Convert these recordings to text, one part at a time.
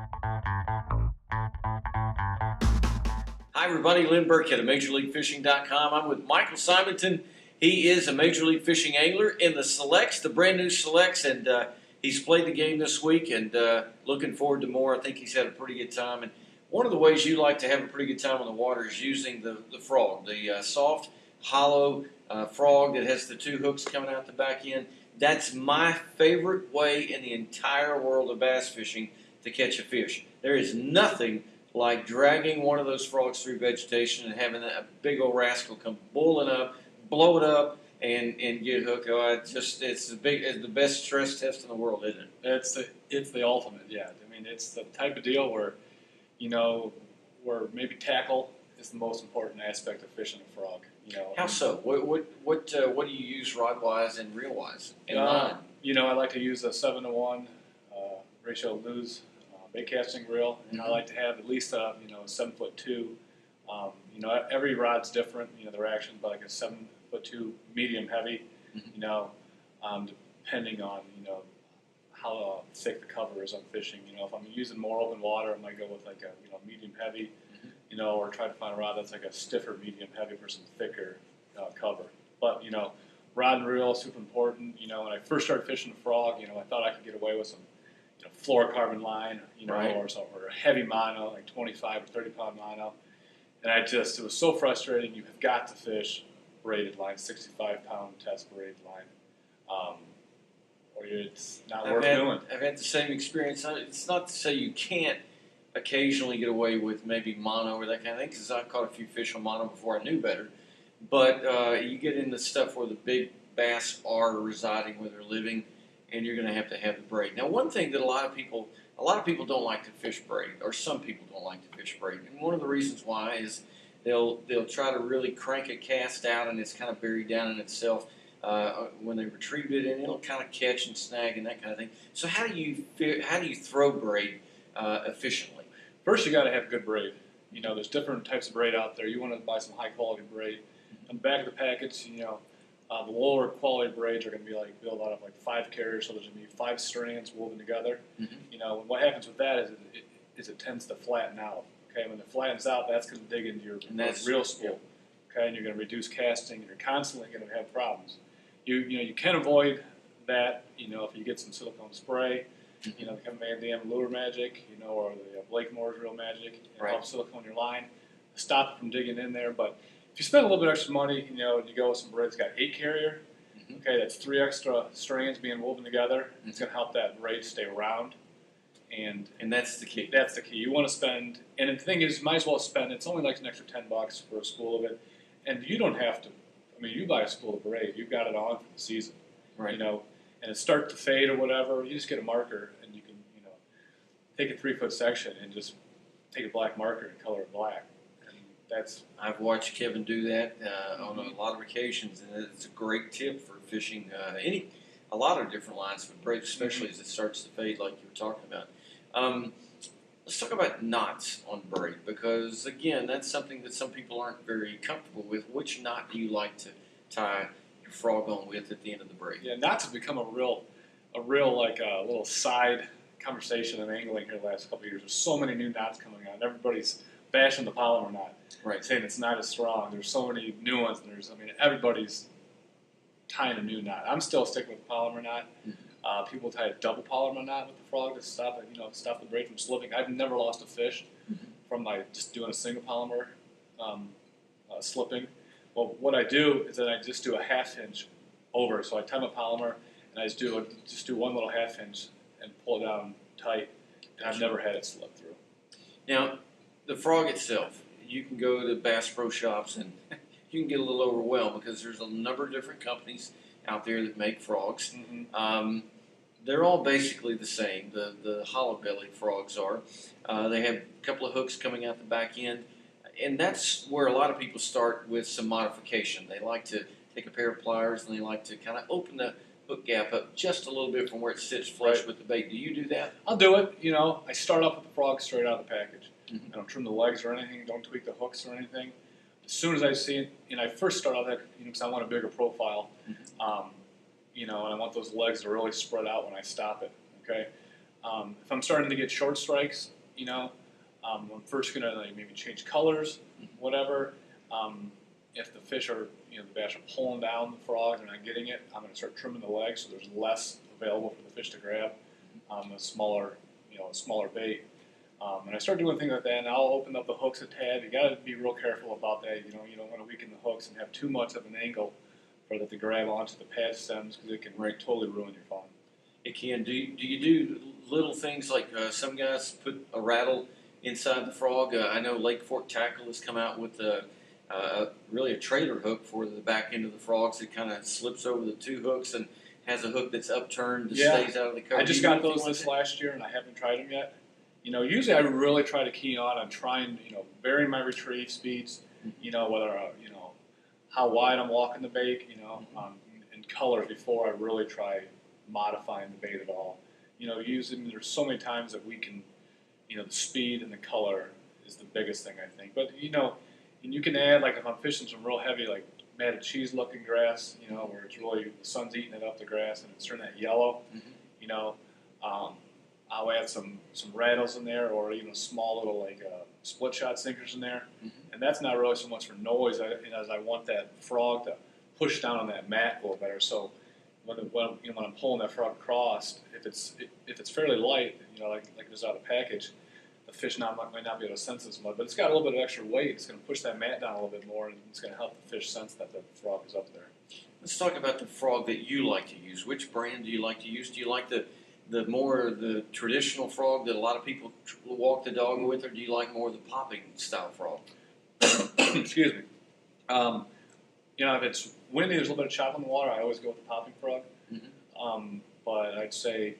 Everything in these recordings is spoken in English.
Hi everybody, Lynn Burkhead of MajorLeagueFishing.com. I'm with Michael Simonton. He is a Major League Fishing angler in the Selects, the brand new Selects, and he's played the game this week and looking forward to more. I think he's had a pretty good time. And one of the ways you like to have a pretty good time on the water is using the frog, the soft, hollow frog that has the two hooks coming out the back end. That's my favorite way in the entire world of bass fishing to catch a fish. There is nothing like dragging one of those frogs through vegetation and having a big old rascal come boiling up, blow it up, and get hooked. Oh, it's the best stress test in the world, isn't it? It's the ultimate, yeah. I mean, it's the type of deal where, where maybe tackle is the most important aspect of fishing a frog. How so? What do you use rod wise and reel wise in line? I like to use a 7-to-1 ratio lose bait casting reel, and I like to have at least a 7'2". Every rod's different. They're actually like a 7'2" medium heavy. Depending on how thick the cover is on fishing. If I'm using more open water, I might go with like a medium heavy. Or try to find a rod that's like a stiffer medium heavy for some thicker cover. But rod and reel is super important. When I first started fishing a frog, I thought I could get away with some fluorocarbon line, right, or a heavy mono, like 25 or 30 pound mono. And it was so frustrating. You have got to fish braided line, 65 pound test braided line, or it's not worth doing. I've had the same experience. It's not to say you can't occasionally get away with maybe mono or that kind of thing, because I caught a few fish on mono before I knew better. But you get into stuff where the big bass are residing where they're living, and you're going to have the braid. Now, one thing that a lot of people don't like to fish braid, or some people don't like to fish braid, and one of the reasons why is they'll try to really crank a cast out, and it's kind of buried down in itself when they retrieve it, and it'll kind of catch and snag and that kind of thing. So how do you throw braid efficiently? First, you got to have good braid. There's different types of braid out there. You want to buy some high quality braid. On the back of the package, the lower quality braids are going to be built out of 5 carriers, so there's going to be 5 strands woven together. And what happens with that is it tends to flatten out. Okay, when it flattens out, that's going to dig into your reel spool. Okay, and you're going to reduce casting, and you're constantly going to have problems. You can avoid that. If you get some silicone spray. The Van Dam Lure Magic, or the Blake Moore's Real Magic, it helps silicone your line, stop it from digging in there. But if you spend a little bit extra money, and you go with some braid that's got 8 carrier, okay, that's 3 extra strands being woven together. It's going to help that braid stay round, and that's the key. That's the key. You want to spend, and the thing is, you might as well spend. It's only like an extra $10 for a spool of it, and you don't have to. I mean, you buy a spool of braid, you've got it on for the season, right? And it starts to fade or whatever, you just get a marker and you can, take a 3-foot section and just take a black marker and color it black. And I've watched Kevin do that on a lot of occasions, and it's a great tip for fishing a lot of different lines, but braid especially as it starts to fade, like you were talking about. Let's talk about knots on braid, because again, that's something that some people aren't very comfortable with. Which knot do you like to tie your frog on with at the end of the braid? Yeah, knots have become a real little side conversation in angling here the last couple of years. There's so many new knots coming out. Everybody's bashing the polymer knot, right? Saying it's not as strong. There's so many new ones. Everybody's tying a new knot. I'm still sticking with the polymer knot. People tie a double polymer knot with the frog to stop it, stop the braid from slipping. I've never lost a fish from just doing a single polymer slipping. Well, what I do is that I just do a 1/2 inch over. So I tie my polymer and I just do one little 1/2 inch and pull it down tight, and I've never had it slip through. Now, the frog itself, you can go to Bass Pro Shops and you can get a little overwhelmed because there's a number of different companies out there that make frogs. They're all basically the same. The hollow-bellied frogs are. They have a couple of hooks coming out the back end, and that's where a lot of people start with some modification. They like to take a pair of pliers and they like to kind of open the hook gap up just a little bit from where it sits flush with the bait. Do you do that? I'll do it. I start off with the frog straight out of the package. I don't trim the legs or anything. Don't tweak the hooks or anything. As soon as I see it, I first start out there, because I want a bigger profile. And I want those legs to really spread out when I stop it. Okay. If I'm starting to get short strikes, I'm first gonna like maybe change colors, whatever. If the fish are, the bass are pulling down the frog, they're not getting it, I'm gonna start trimming the legs so there's less available for the fish to grab. A smaller bait. And I start doing things like that, and I'll open up the hooks a tad. You got to be real careful about that. You don't want to weaken the hooks and have too much of an angle for that to grab onto the pad stems because it can totally ruin your fun. It can. Do you do little things like some guys put a rattle inside the frog? I know Lake Fork Tackle has come out with really a trailer hook for the back end of the frogs. It kind of slips over the two hooks and has a hook that's upturned that stays out of the cover. I just got those this last year, and I haven't tried them yet. Usually I really try to key on trying, varying my retrieve speeds, whether, how wide I'm walking the bait, and colors before I really try modifying the bait at all. There's so many times that we can, the speed and the color is the biggest thing, I think. But, and you can add, like if I'm fishing some real heavy, like matted cheese looking grass, where it's really, the sun's eating it up, the grass, and it's turning that yellow, I'll add some rattles in there, or even small little split shot sinkers in there, and that's not really so much for noise as I want that frog to push down on that mat a little better. So when I'm pulling that frog across, if it's fairly light, like it is out of the package, the fish might not be able to sense as much, but it's got a little bit of extra weight. It's going to push that mat down a little bit more, and it's going to help the fish sense that the frog is up there. Let's talk about the frog that you like to use. Which brand do you like to use? Do you like the traditional frog that a lot of people walk the dog with, or do you like more of the popping style frog? Excuse me. If it's windy, there's a little bit of chop in the water, I always go with the popping frog. But I'd say,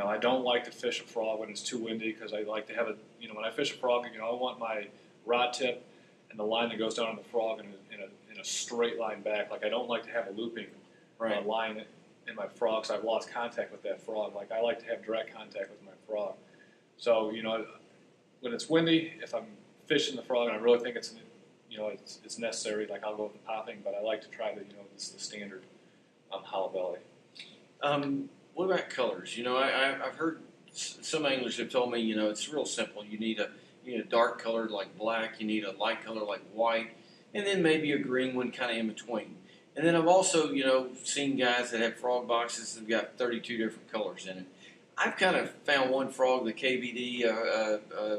I don't like to fish a frog when it's too windy because I like to have when I fish a frog, I want my rod tip and the line that goes down on the frog in a straight line back. Like I don't like to have a looping line in my frog, so I've lost contact with that frog. Like I like to have direct contact with my frog. So when it's windy, if I'm fishing the frog and I really think it's necessary, like I'll go with the popping. But I like to try the the standard hollow belly. What about colors? I've heard some anglers have told me it's real simple. You need a dark color like black. You need a light color like white, and then maybe a green one kind of in between. And then I've also, seen guys that have frog boxes that have got 32 different colors in it. I've kind of found one frog, the KVD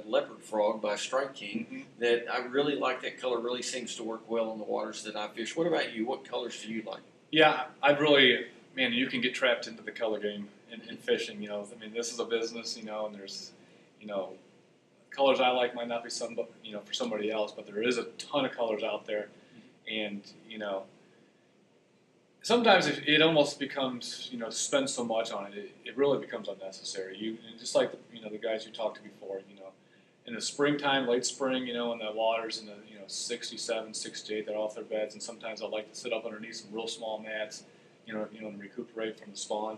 leopard frog by Strike King, that I really like. That color really seems to work well in the waters that I fish. What about you? What colors do you like? Yeah, you can get trapped into the color game in fishing. This is a business, and there's, colors I like might not be for somebody else, but there is a ton of colors out there, and sometimes it almost becomes, to spend so much on it, it really becomes unnecessary. Just like the guys you talked to before, in the springtime, late spring, when the water's in the 67, 68, they're off their beds, and sometimes I like to sit up underneath some real small mats, and recuperate from the spawn.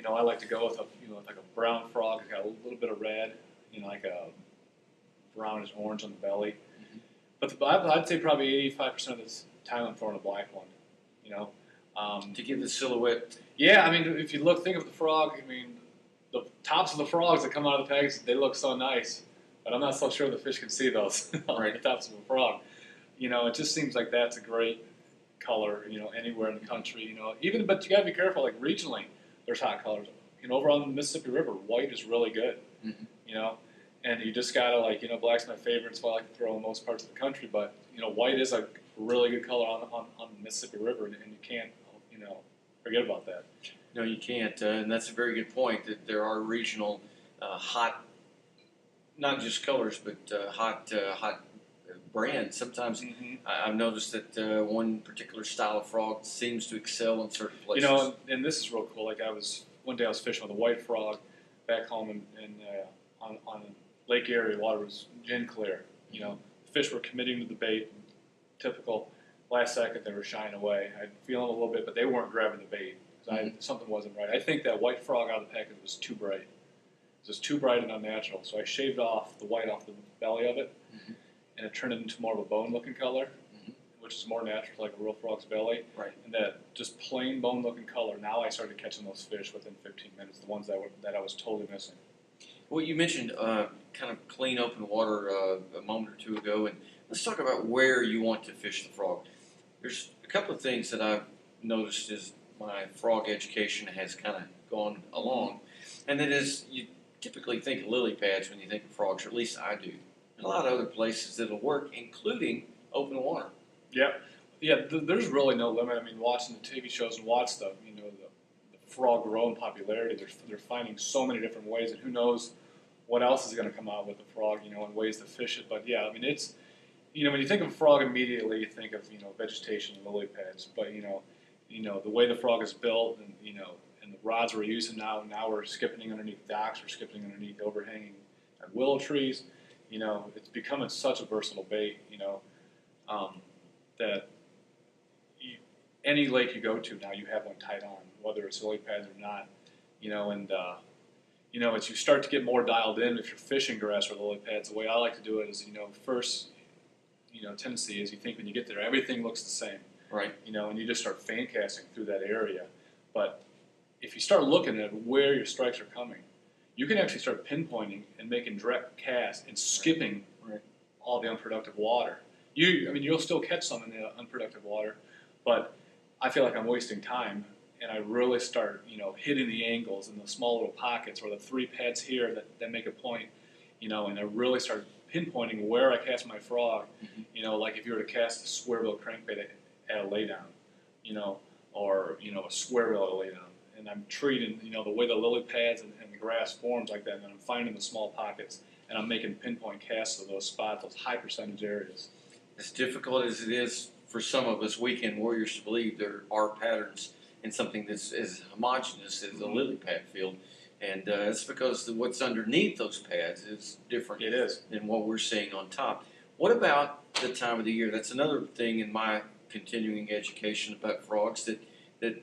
I like to go with like a brown frog. It's got a little bit of red, like a brownish orange on the belly. But I'd say probably 85% of the time I'm throwing a black one. To give the silhouette. Yeah, if you think of the frog, the tops of the frogs that come out of the package, they look so nice, but I'm not so sure the fish can see those on the tops of a frog. It just seems like that's a great color, anywhere in the country, but you gotta be careful, like regionally, there's hot colors. Over on the Mississippi River, white is really good, and you just gotta black's my favorite, so I like to throw in most parts of the country, but, white is a really good color on the Mississippi River, and you can't, forget about that. No, you can't, and that's a very good point, that there are regional hot, not just colors, but hot brands. Sometimes I've noticed that one particular style of frog seems to excel in certain places. And this is real cool. Like one day I was fishing with a white frog back home on Lake Erie. Water was gin clear. Fish were committing to the bait. Typical. Last second they were shying away. I'd feel them a little bit, but they weren't grabbing the bait. Something wasn't right. I think that white frog out of the package was too bright. It was just too bright and unnatural. So I shaved off the white off the belly of it, and it turned it into more of a bone-looking color, which is more natural, like a real frog's belly, Right. and that just plain bone-looking color. Now I started catching those fish within 15 minutes, the ones that I was totally missing. Well, you mentioned kind of clean open water a moment or two ago, and let's talk about where you want to fish the frog. There's a couple of things that I've noticed as my frog education has kind of gone along, and that is you typically think of lily pads when you think of frogs, or at least I do. And a lot of other places that'll work, including open water. Yep. Yeah, there's really no limit. I mean, watching the TV shows and watch the frog grow in popularity, they're finding so many different ways, and who knows what else is going to come out with the frog, and ways to fish it. But yeah, I mean, it's, when you think of a frog, immediately you think of, vegetation and lily pads. But, the way the frog is built and, and the rods we're using now we're skipping underneath docks, we're skipping underneath overhanging willow trees. It's becoming such a versatile bait, that any lake you go to now, you have one tied on, whether it's lily pads or not, as you start to get more dialed in, if you're fishing grass or lily pads, the way I like to do it is, first, tendency is you think when you get there, everything looks the same. Right. And you just start fan casting through that area. But if you start looking at where your strikes are coming, you can actually start pinpointing and making direct casts and skipping all the unproductive water. You'll still catch some in the unproductive water, but I feel like I'm wasting time, and I really start, hitting the angles in the small little pockets or the 3 pads here that make a point, and I really start pinpointing where I cast my frog. Like if you were to cast a square-bill crankbait at a laydown, or a square-bill at a laydown, and I'm treating, the way the lily pads and the grass forms like that, and I'm finding the small pockets, and I'm making pinpoint casts of those spots, those high percentage areas. As difficult as it is for some of us weekend warriors to believe there are patterns in something that's as homogeneous as a lily pad field, and it's because what's underneath those pads is different. It is. Than what we're seeing on top. What about the time of the year? That's another thing in my continuing education about frogs that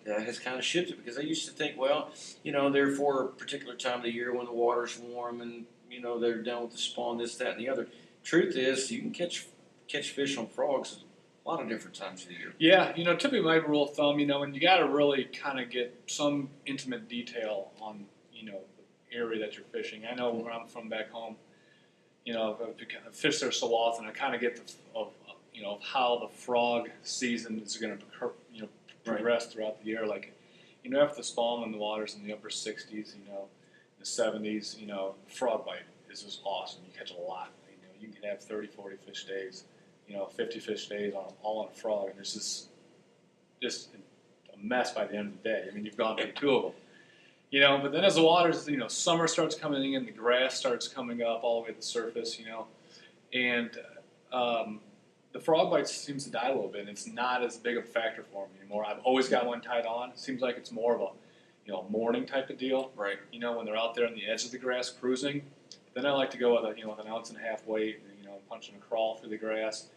has kind of shifted, because I used to think, well, they're for a particular time of the year when the water's warm and, they're done with the spawn, this, that, and the other. Truth is, you can catch fish on frogs a lot of different times of the year. Yeah, typically my rule of thumb, and you got to really kind of get some intimate detail on, the area that you're fishing. I know where I'm from back home, I've fished there so often, I kind of get of how the frog season is going to, progress throughout the year. Like, after the spawn and the water's in the upper 60s, the 70s, frog bite is just awesome. You catch a lot. You can have 30, 40 fish days, 50 fish days all on a frog, and it's just a mess by the end of the day. You've gone through 2 of them. But then as the water's, summer starts coming in, the grass starts coming up all the way to the surface, and the frog bite seems to die a little bit, and it's not as big of a factor for me anymore. I've always got one tied on. It seems like it's more of a, morning type of deal. Right. When they're out there on the edge of the grass cruising. Then I like to go with with an 1.5 ounce weight, punching a crawl through the grass.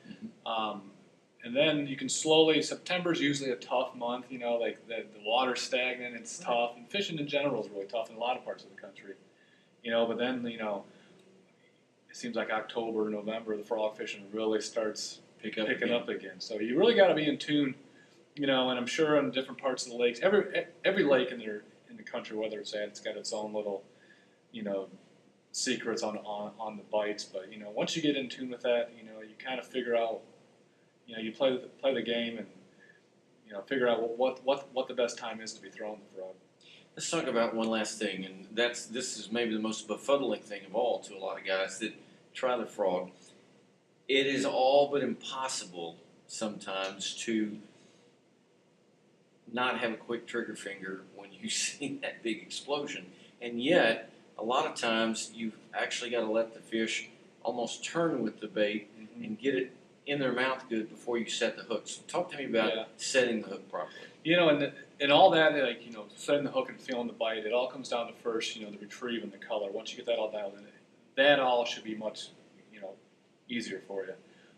And then you can slowly, September's usually a tough month, like the water's stagnant, it's tough, and fishing in general is really tough in a lot of parts of the country. But then, it seems like October, November, the frog fishing really starts picking up again. So you really got to be in tune, and I'm sure in different parts of the lakes, every lake in the country, whether it's got its own little, secrets on the bites. But once you get in tune with that, you kind of figure out, you play the game and figure out what the best time is to be throwing the frog. Let's talk about one last thing, and this is maybe the most befuddling thing of all to a lot of guys that try the frog. It is all but impossible sometimes to not have a quick trigger finger when you see that big explosion, and yet a lot of times you've actually got to let the fish almost turn with the bait and get it in their mouth good before you set the hook. So talk to me about setting the hook properly. And all that, setting the hook and feeling the bite, it all comes down to first, the retrieve and the color. Once you get that all dialed in, that all should be much, easier for you.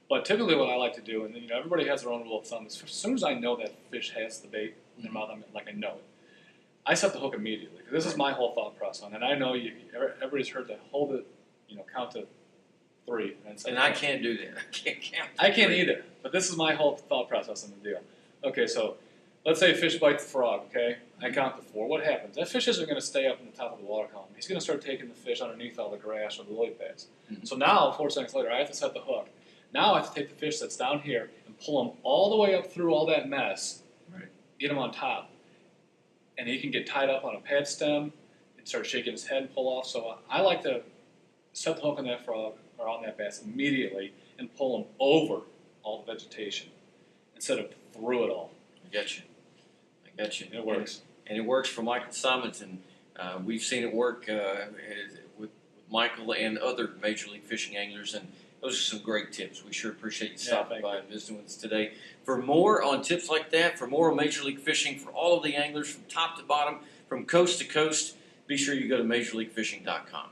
But typically what I like to do, and everybody has their own rule of thumb, is as soon as I know that fish has the bait in their mouth, I know it, I set the hook immediately. Because this is my whole thought process. And I know everybody's heard to hold it, count to 3. And, And I can't do that. I can't count. I can't either. But this is my whole thought process on the deal. Okay, so let's say a fish bites the frog, okay? I count to 4. What happens? That fish isn't going to stay up in the top of the water column. He's going to start taking the fish underneath all the grass or the lily pads. Mm-hmm. So now, 4 seconds later, I have to set the hook. Now I have to take the fish that's down here and pull him all the way up through all that mess, Right. get him on top. And he can get tied up on a pad stem and start shaking his head and pull off. So I like to set the hook on that frog or on that bass immediately and pull him over all the vegetation instead of through it all. I got you. I got you. It works. And it works for Michael Simonton. We've seen it work with Michael and other Major League Fishing anglers, and those are some great tips. We sure appreciate you stopping by and visiting with us today. For more on tips like that, for more on Major League Fishing, for all of the anglers from top to bottom, from coast to coast, be sure you go to MajorLeagueFishing.com.